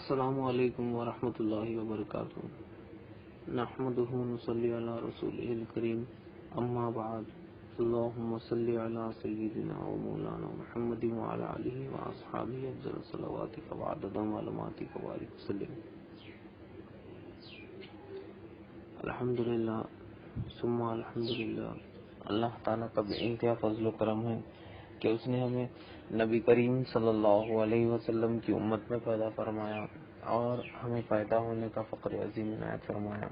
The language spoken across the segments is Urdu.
السلام علیکم ورحمۃ اللہ وبرکاتہ۔ نحمدہ ونصلی علی رسولہ الکریم، اما بعد، اللہم صلی علی سیدنا و مولانا محمد وعلی آلہ واصحابہ افضل صلواتک وعدد معلوماتک وبارک وسلم۔ الحمدللہ ثم الحمدللہ، اللہ تعالیٰ کا بے انتہا فضل و کرم ہے کہ اس نے ہمیں نبی کریم صلی اللہ علیہ وسلم کی امت میں پیدا فرمایا اور ہمیں پیدا ہونے کا فخر عظیم عنایت فرمایا۔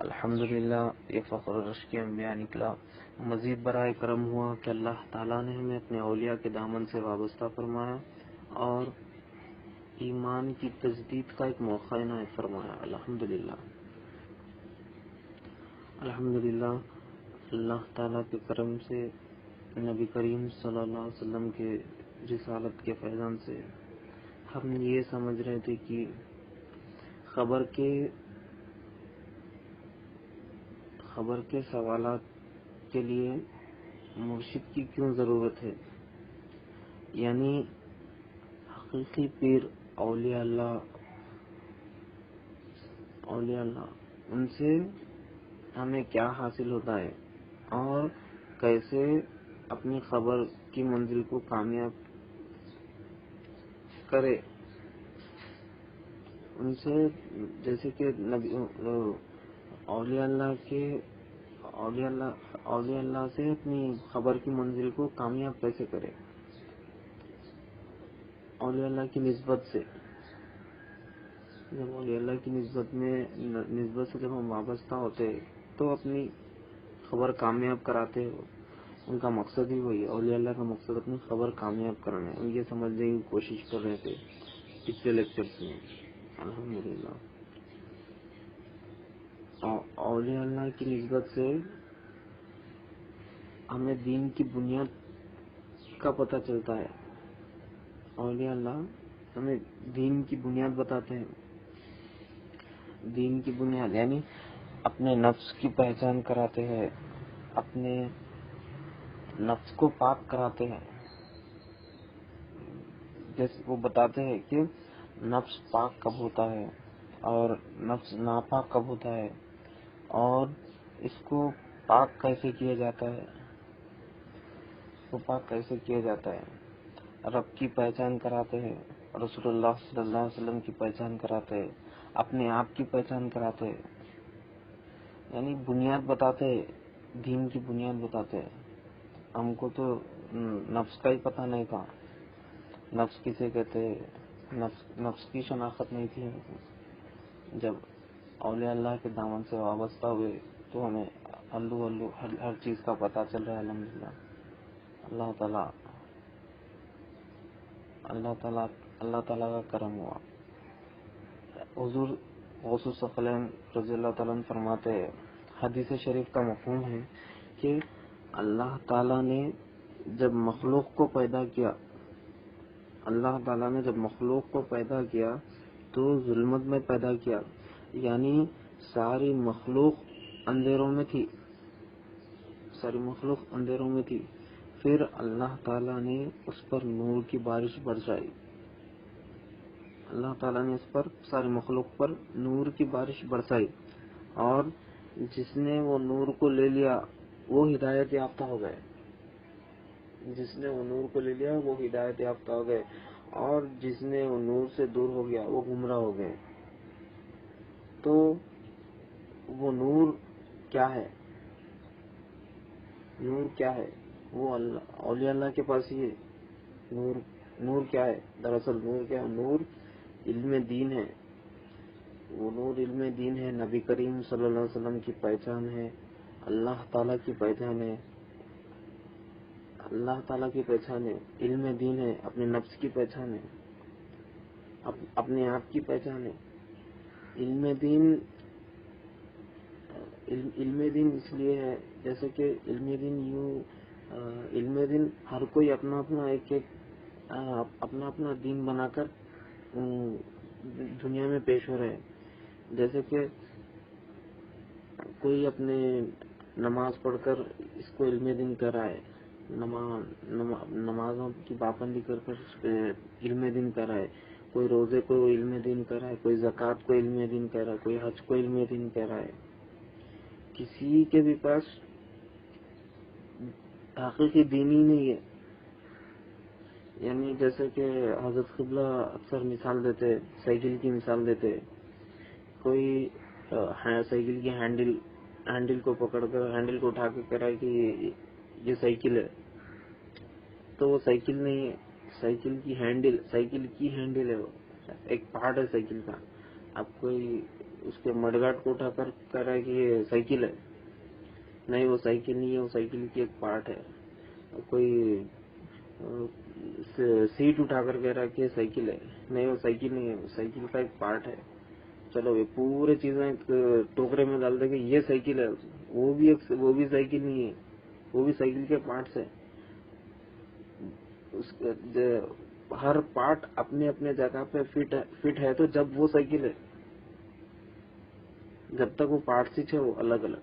الحمدللہ یہ فخر رشک انبیاء نکلا۔ مزید برائے کرم ہوا کہ اللہ تعالیٰ نے ہمیں اپنے اولیاء کے دامن سے وابستہ فرمایا اور ایمان کی تجدید کا ایک موقع عنایت فرمایا۔ الحمدللہ الحمدللہ اللہ تعالیٰ کے کرم سے نبی کریم صلی اللہ علیہ وسلم کے رسالت کے فیضان سے ہم یہ سمجھ رہے تھے کہ خبر کے سوالات کے لیے مرشد کی کیوں ضرورت ہے، یعنی حقیقی پیر اولیاء اللہ ان سے ہمیں کیا حاصل ہوتا ہے اور کیسے اپنی خبر کی منزل کو کامیاب کرے۔ ان سے جیسے کہ اولیاء اللہ سے اپنی خبر کی منزل کو کامیاب کیسے کرے، اولیاء اللہ کی نسبت سے۔ جب اولیاء اللہ کی نسبت سے جب ہم وابستہ ہوتے تو اپنی خبر کامیاب کراتے ہو۔ ان کا مقصد ہی وہی ہے، اولیاء اللہ کا مقصد اپنی خبر کامیاب کرنا ہے۔ یہ سمجھنے کی کوشش کر رہے تھے پچھلے لیکچرز میں۔ الحمدللہ اولیاء اللہ کی نسبت سے ہمیں دین کی بنیاد کا پتہ چلتا ہے۔ اولیاء اللہ ہمیں دین کی بنیاد بتاتے ہیں۔ دین کی بنیاد یعنی اپنے نفس کی پہچان کراتے ہیں، اپنے نفس کو پاک کراتے ہیں۔ جیسے وہ بتاتے ہیں کہ نفس پاک کب ہوتا ہے اور نفس ناپاک کب ہوتا ہے اور اس کو پاک کیسے کیا جاتا ہے، رب کی پہچان کراتے ہیں، رسول اللہ صلی اللہ علیہ وسلم کی پہچان کراتے ہیں، اپنے آپ کی پہچان کراتے ہیں، یعنی بنیاد بتاتے ہیں، دین کی بنیاد بتاتے ہیں۔ ہم کو تو نفس کا ہی پتہ نہیں تھا، نفس کسے کہتے ہیں، نفس کی شناخت نہیں تھی ہم کو۔ جب اولیاء اللہ کے دامن سے وابستہ ہوئے تو ہمیں ہر چیز کا پتہ چل رہا ہے۔ الحمدللہ اللہ تعالیٰ کا کرم ہوا۔ حضور غوث الثقلین رضی اللہ تعالیٰ عنہ فرماتے ہیں، حدیث شریف کا مفہوم ہے کہ اللہ تعالیٰ نے جب مخلوق کو پیدا کیا تو ظلمت میں پیدا کیا، یعنی ساری مخلوق اندھیروں میں تھی، پھر اللہ تعالیٰ نے اس پر نور کی بارش برسائی۔ اللہ تعالیٰ نے اس پر ساری مخلوق پر نور کی بارش برسائی اور جس نے وہ نور کو لے لیا وہ ہدایت یافتہ ہو گئے، اور جس نے وہ نور سے دور ہو گیا وہ گمراہ ہو گئے۔ تو وہ نور کیا ہے؟ وہ اولیاء اللہ کے پاس ہی ہے۔ نور کیا ہے؟ دراصل نور علم دین ہے۔ وہ نور علم دین ہے، نبی کریم صلی اللہ علیہ وسلم کی پہچان ہے، اللہ تعالیٰ کی پہچان ہے، علم دین ہے، اپنے نفس کی پہچان ہے، اپنے آپ کی پہچان ہے۔ علم دین اس لیے ہے جیسے کہ علم دین ہر کوئی اپنا اپنا دین بنا کر دنیا میں پیش ہو رہے ہیں۔ جیسے کہ کوئی اپنے نماز پڑھ کر اس کو علم دین کر رہا ہے، نمازوں کی پابندی کر اس پہ علم دین کر رہا ہے، کوئی روزے کو علم دین کہہ رہا ہے، کوئی زکوٰۃ کو علم دین کہہ رہا ہے، کوئی حج کو علم دین کہہ رہا ہے. کسی کے بھی پاس حقیقی دین ہی نہیں ہے. یعنی جیسے کہ حضرت قبلہ اکثر مثال دیتے، سائیکل کی مثال دیتے. کوئی سائیکل کی ہینڈل کو پکڑ کر، ہینڈل کو اٹھا کے کہہ رہا ہے کہ یہ سائیکل ہے، تو وہ سائیکل نہیں ہے. سائیکل کی ہینڈل ہے، وہ ایک پارٹ ہے سائیکل کا. اب کوئی اس کے مڈگاٹ کو اٹھا کر کہہ رہا ہے کہ یہ سائیکل ہے، نہیں وہ سائیکل نہیں ہے، وہ سائیکل کی ایک پارٹ ہے. کوئی سیٹ اٹھا کر کہہ رہا ہے کہ یہ سائیکل ہے، نہیں وہ سائیکل نہیں ہے، وہ سائیکل کا ایک پارٹ ہے. چلو یہ پورے چیزیں ایک ٹوکرے میں ڈال دیں کہ یہ سائیکل ہے، وہ بھی سائیکل نہیں ہے، وہ بھی سائیکل کے پارٹس ہے. ہر پارٹ اپنے اپنے جگہ پہ فٹ ہے تو جب وہ سائیکل ہے، جب تک وہ پارٹس ہی ہے وہ الگ الگ.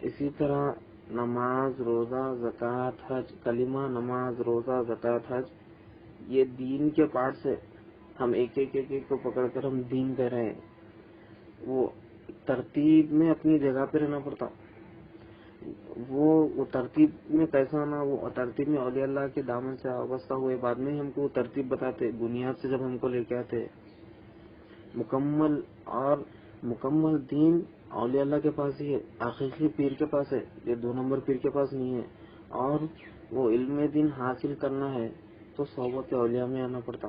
اسی طرح نماز، روزہ، زکوٰۃ، حج، کلمہ، نماز، روزہ، زکوٰۃ، حج، یہ دین کے پارٹس ہے. ہم ایک کو پکڑ کر ہم دین کہہ رہے ہیں. وہ ترتیب میں اپنی جگہ پہ رہنا پڑتا. وہ ترتیب میں کیسا آنا، وہ ترتیب میں اولیاء اللہ کے دامن سے وابستہ ہوئے، بعد میں ہم کو ترتیب بتاتے، بنیاد سے جب ہم کو لے کے آتے. مکمل دین اولیاء اللہ کے پاس ہی ہے، حقیقی پیر کے پاس ہے، یہ 2 نمبر پیر کے پاس نہیں ہے. اور وہ علم دین حاصل کرنا ہے تو صحبت اولیاء میں آنا پڑتا.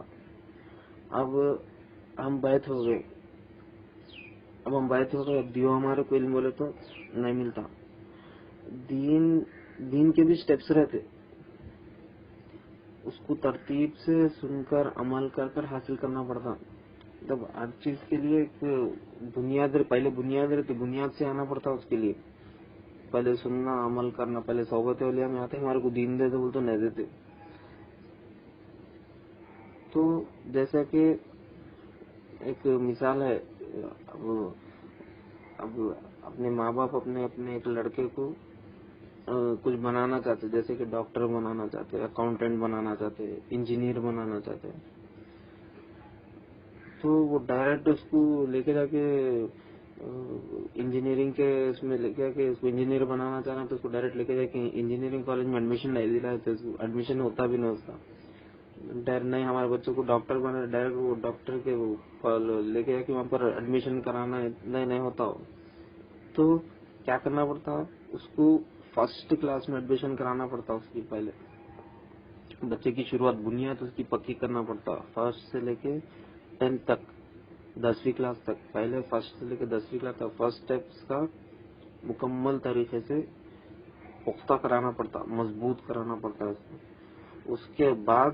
اب ہم بیت ہو گئے، اب دیو ہمارے کو علم بولے تو نہیں ملتا. دین کے بھی سٹیپس رہتے، اس کو ترتیب سے سن کر عمل کر کر حاصل کرنا پڑتا. جب ہر چیز کے لیے ایک پہلے بنیاد رہتی، بنیاد سے آنا پڑتا. اس کے لیے پہلے سننا، عمل کرنا. پہلے صحبت اولیاء میں آتے، ہمارے کو دین دے دو بول تو نہیں دیتے. تو جیسا کہ ایک مثال ہے، اب اپنے ماں باپ اپنے ایک لڑکے کو کچھ بنانا چاہتے، جیسے کہ ڈاکٹر بنانا چاہتے، اکاؤنٹنٹ بنانا چاہتے، انجینئر بنانا چاہتے. تو وہ ڈائریکٹ اس کو لے کے جا کے انجینئرنگ کے اس میں لے کے جا کے اس کو انجینئر بنانا چاہ رہے ہیں، تو اس کو ڈائریکٹ لے کے جا کے انجینئرنگ کالج میں ایڈمیشن نہیں دلا ہے، تو ایڈمیشن ہوتا بھی نہیں اس کا. ڈائریکٹ نہیں، ہمارے بچوں کو ڈاکٹر بنا، ڈائریکٹ وہ ڈاکٹر کے لے کے جا کے وہاں پر ایڈمیشن کرانا ہے، نہیں ہوتا ہو. تو کیا کرنا پڑتا، اس کو فرسٹ کلاس میں ایڈمیشن کرانا پڑتا. اس کی پہلے بچے کی شروعات، بنیاد اس کی پکی کرنا پڑتا. فرسٹ سے لے کے 10 تک، 10ویں کلاس تک. پہلے فرسٹ سے لے کے 10ویں کلاس تک فرسٹ اسٹیپس کا مکمل طریقے سے پختہ کرانا پڑتا، مضبوط کرانا پڑتا ہے اس کو. اس کے بعد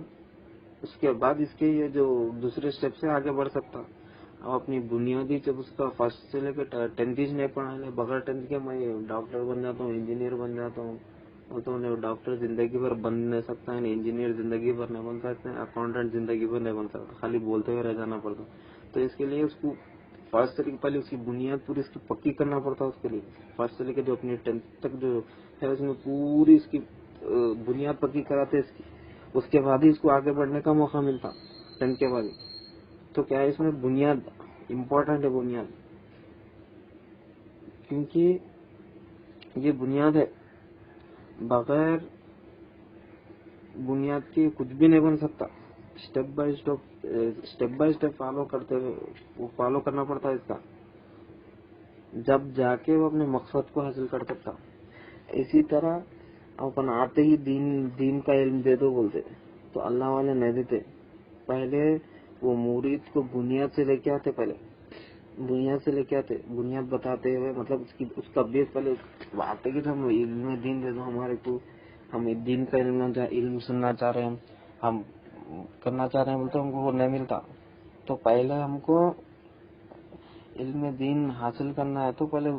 اس کے یہ جو دوسرے اسٹیپ سے آگے بڑھ سکتا. اب اپنی بنیادی جب اس کا فرسٹ سے لے کے 10 نہیں پڑھا، بغیر 10 کے میں ڈاکٹر بن جاتا ہوں، انجینئر بن جاتا ہوں، وہ تو ڈاکٹر زندگی بھر بن نہیں سکتا ہے، انجینئر زندگی بھر نہیں بن سکتے، اکاؤنٹنٹ زندگی بھر نہیں بن سکتا، خالی بولتے ہوئے رہ جانا پڑتا. تو اس کے لیے اس کو فرسٹ سے لے کے پہلے اس کی بنیاد پوری اس کی پکی کرنا پڑتا. اس کے لیے فرسٹ سے لے کے جو اپنی 10 تک جو ہے اس میں پوری اس کی بنیاد پکی کراتے اس کی. اس کے بعد ہی اس کو آگے بڑھنے کا موقع ملتا، 10 کے بعد. تو کیا ہے، اس میں بنیاد امپورٹنٹ ہے، بنیاد، کیونکہ یہ بنیاد ہے. بغیر بنیاد کے کچھ بھی نہیں بن سکتا. اسٹیپ بائی اسٹیپ فالو کرنا پڑتا ہے اس کا، جب جا کے وہ اپنے مقصد کو حاصل کر سکتا. اسی طرح اپن آتے ہی دین کا علم دے دو بولتے تو اللہ والے نہیں دیتے. پہلے وہ مرید کو بنیاد سے لے کے آتے، بنیاد بتاتے ہوئے، مطلب اس کا بیس پہلے آتے کہ ہم علم دین دے دو ہمارے کو، ہم دین کا علم سننا چاہ رہے ہیں، ہم کرنا چاہ رہے ہیں بولتے ہم کو وہ نہیں ملتا. تو پہلے ہم کو علم دین حاصل کرنا ہے تو پہلے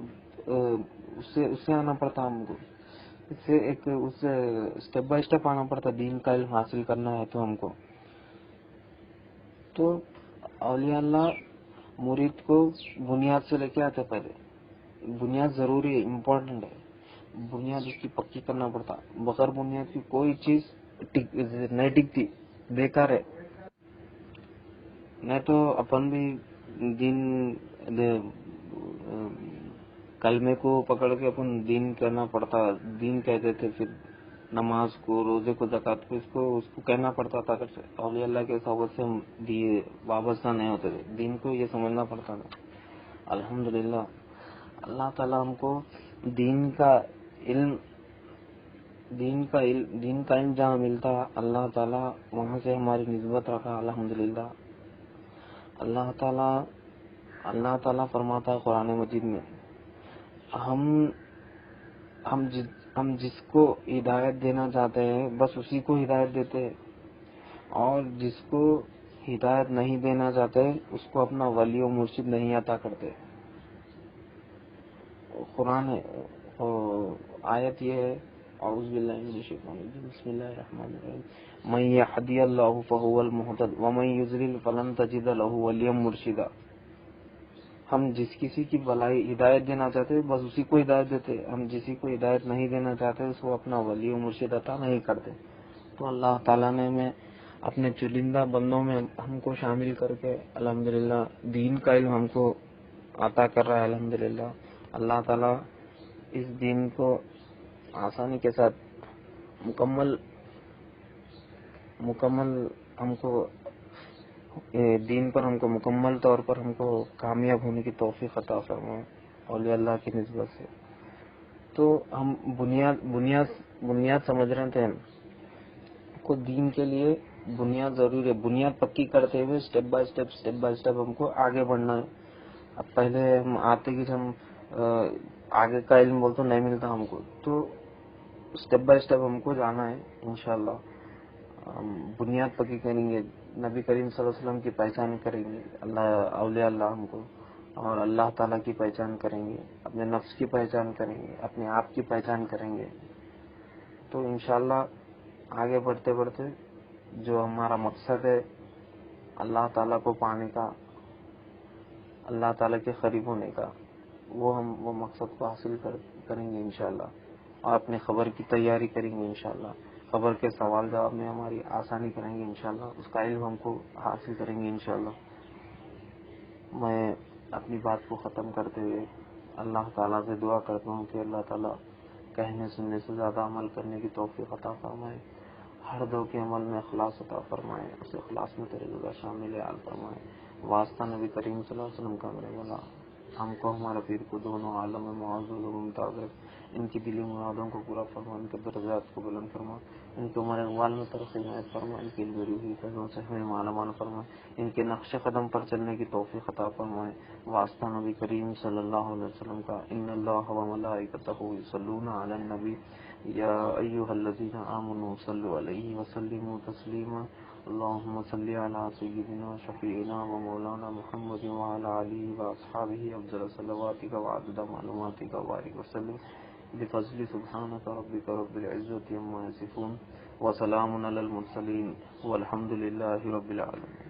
اس سے آنا پڑتا، ہم کو اس سے اسٹیپ بائی اسٹیپ آنا پڑتا. دین کا علم حاصل کرنا ہے تو ہم کو، تو اولیاء اللہ مرید کو بنیاد سے لے کے آتے. پہلے بنیاد ضروری ہے، امپورٹنٹ ہے. بنیاد اس کی پکی کرنا پڑتا. بغیر بنیاد کی کوئی چیز نہیں ٹکتی، بیکار ہے. نہیں تو اپن بھی دین کلمے کو پکڑ کے اپن دین کرنا پڑتا، دین کہتے تھے، پھر نماز کو، روزے کو، زکات کو، اس کو کہنا پڑتا تھا، اولیاء اللہ کے صحبت سے ہم وابستہ نہیں ہوتے تھے، دین کو یہ سمجھنا پڑتا تھا۔ الحمدللہ اللہ تعالیٰ ہم کو دین کا علم جہاں ملتا، اللہ تعالیٰ وہاں سے ہماری نسبت رکھا۔ الحمدللہ اللہ تعالیٰ فرماتا ہے قرآن مجید میں، ہم جس کو ہدایت دینا چاہتے ہیں بس اسی کو ہدایت دیتے ہیں، اور جس کو ہدایت نہیں دینا چاہتے اس کو اپنا ولی و مرشد نہیں عطا کرتے۔ قرآن آیت یہ ہے، اعوذ باللہ من الشیطان الرجیم، بسم اللہ الرحمن الرحیم، من یہدی اللہ فہو المہتد ومن یضلل فلن تجد لہ ولیا مرشدا۔ ہم جس کسی کی بھلائی ہدایت دینا چاہتے بس اسی کو ہدایت دیتے، ہم جسی کو ہدایت نہیں دینا چاہتے اس کو اپنا ولی و مرشد عطا نہیں کرتے۔ تو اللہ تعالیٰ نے میں اپنے چنندہ بندوں میں ہم کو شامل کر کے الحمدللہ دین کا علم ہم کو عطا کر رہا ہے۔ الحمدللہ اللہ تعالیٰ اس دین کو آسانی کے ساتھ مکمل ہم کو دین پر ہم کو مکمل طور پر ہم کو کامیاب ہونے کی توفیق عطا فرمائے اولیاء اللہ کی نسبت سے۔ تو ہم بنیاد سمجھ رہے تھے کو دین کے لیے بنیاد ضروری ہے، بنیاد پکی کرتے ہوئے اسٹیپ بائی اسٹیپ ہم کو آگے بڑھنا ہے۔ اب پہلے ہم آتے کہ ہم آگے کا علم بول تو نہیں ملتا ہم کو، تو اسٹیپ بائی اسٹیپ ہم کو جانا ہے انشاءاللہ۔ بنیاد پکی کریں گے، نبی کریم صلی اللہ علیہ وسلم کی پہچان کریں گے، اولیاء اللہ ہم کو، اور اللہ تعالیٰ کی پہچان کریں گے، اپنے نفس کی پہچان کریں گے، اپنے آپ کی پہچان کریں گے، تو انشاءاللہ آگے بڑھتے بڑھتے جو ہمارا مقصد ہے اللہ تعالیٰ کو پانے کا، اللہ تعالیٰ کے قریب ہونے کا، وہ مقصد کو حاصل کریں گے انشاءاللہ، اور اپنے خبر کی تیاری کریں گے انشاءاللہ، خبر کے سوال جواب میں ہماری آسانی کریں گے انشاءاللہ، اس کا علم ہم کو حاصل کریں گے انشاءاللہ۔ میں اپنی بات کو ختم کرتے ہوئے اللہ تعالیٰ سے دعا کرتا ہوں کہ اللہ تعالیٰ کہنے سننے سے زیادہ عمل کرنے کی توفیق عطا فرمائے، ہر دو کے عمل میں اخلاص عطا فرمائے، اس اخلاص میں تیرے رضا شامل حال فرمائے۔ واسطہ نبی کریم صلی اللہ علیہ وسلم کا میرے مولا، ہم کو ہمارا پیر کو دونوں عالم میں معزز و ممتاز رکھ، ان کی دلی مرادوں کو پورا فرما، ان کے درجات کو بلند فرما، ان کے عمر اقوال میں ترقی عنایت فرما، ان کی علم روحی فضلوں سے ہمیں مالا مال فرما، ان کے نقش قدم پر چلنے کی توفیق عطا فرمائے۔ واسطہ نبی کریم صلی اللہ علیہ وسلم کا، ان اللہ و ملائکتہ یصلون علی النبی یا ایھا الذین آمنوا صلوا علیہ وسلموا تسلیما، اللهم صل على سيدنا شفيعنا ومولانا محمد وعلى آله وأصحابه أفضل صلواتك وعدد معلوماتك وبارك وسلم بفضل سبحانك ربك رب العزة عما يصفون وسلام على المرسلين والحمد لله رب العالمين۔